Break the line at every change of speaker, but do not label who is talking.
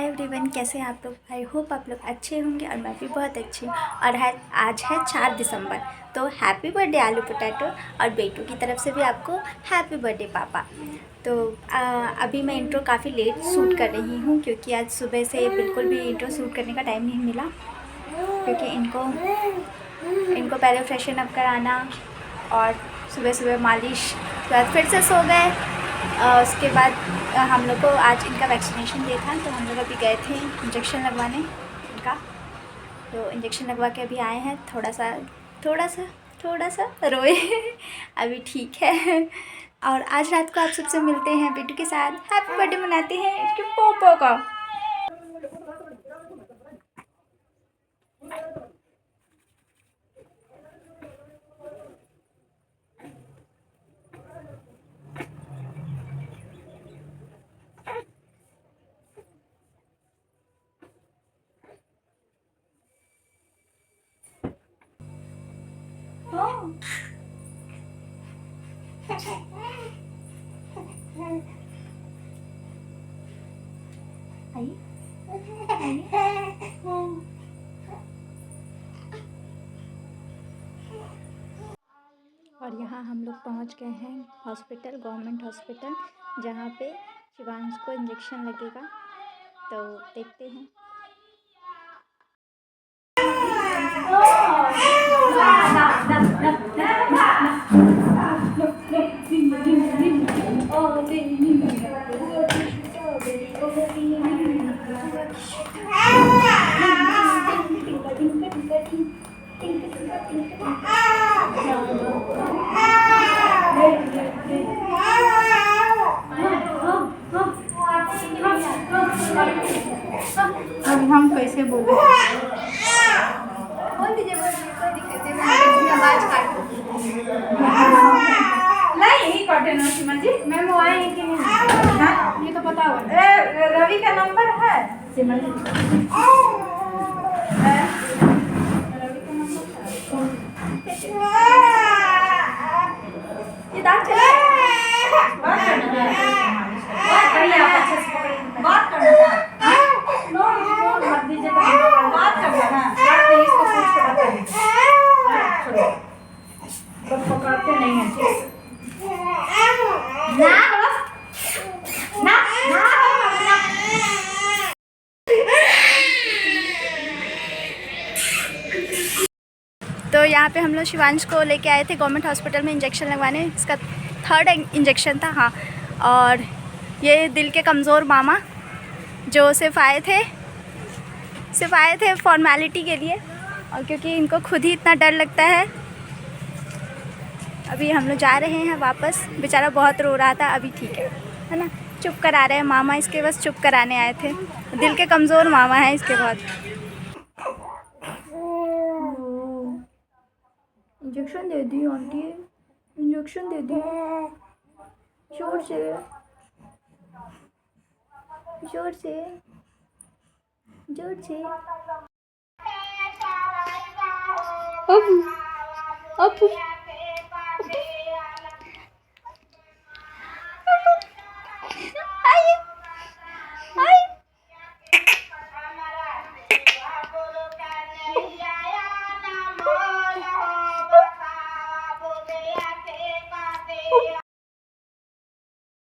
Everyone, कैसे हैं आप लोग। आई होप आप लोग अच्छे होंगे और मैं भी बहुत अच्छी हूँ। और आज है 4 दिसंबर, तो हैप्पी बर्थडे आलू पोटैटो। और बेटू की तरफ से भी आपको हैप्पी बर्थडे पापा। तो अभी मैं इंट्रो काफ़ी लेट शूट कर रही हूँ क्योंकि आज सुबह से बिल्कुल भी इंट्रो शूट करने का टाइम नहीं मिला, क्योंकि इनको पहले फ्रेशन अप कराना और सुबह सुबह मालिश, उसके बाद फिर से सो गए। उसके बाद हम लोग को आज इनका वैक्सीनेशन डे था, तो हम लोग अभी गए थे इंजेक्शन लगवाने इनका। तो इंजेक्शन लगवा के अभी आए हैं। थोड़ा सा रोए अभी ठीक है। और आज रात को आप सबसे मिलते हैं बेटू के साथ, हैप्पी बर्थडे मनाते हैं इसके पोपो का। और यहाँ हम लोग पहुँच गए हैं हॉस्पिटल, गवर्नमेंट हॉस्पिटल, जहाँ पे शिवांश को इंजेक्शन लगेगा। तो देखते हैं। अब हम कैसे बोल दीजिए, कोई दिक्कत नहीं, आवाज काट नहीं काटे ना सीमा जी। मैम वो आए कि नहीं? हाँ, ये तो पता होगा। रवि का नंबर है सीमा जी। रवि का नंबर ये दांत चले बात करना है, आप अच्छे से पकड़िए, बात करना है। मत दीजिए, बात करना है, इसको पूछ के बताइए। बस पकड़ते नहीं है, ठीक ना ना ना। तो यहाँ पे हम लोग शिवांश को लेके आए थे गवर्नमेंट हॉस्पिटल में इंजेक्शन लगवाने। इसका 3rd इंजेक्शन था। हाँ, और ये दिल के कमज़ोर मामा जो सिर्फ आए थे फॉर्मेलिटी के लिए, और क्योंकि इनको खुद ही इतना डर लगता है। अभी हम लोग जा रहे हैं वापस। बेचारा बहुत रो रहा था, अभी ठीक है ना। चुप करा रहे हैं मामा इसके, बस चुप कराने आए थे। दिल के कमज़ोर मामा हैं इसके बहुत। इंजेक्शन दे दी आंटी, इंजेक्शन दे दी जोर से जोर से जोर से। अब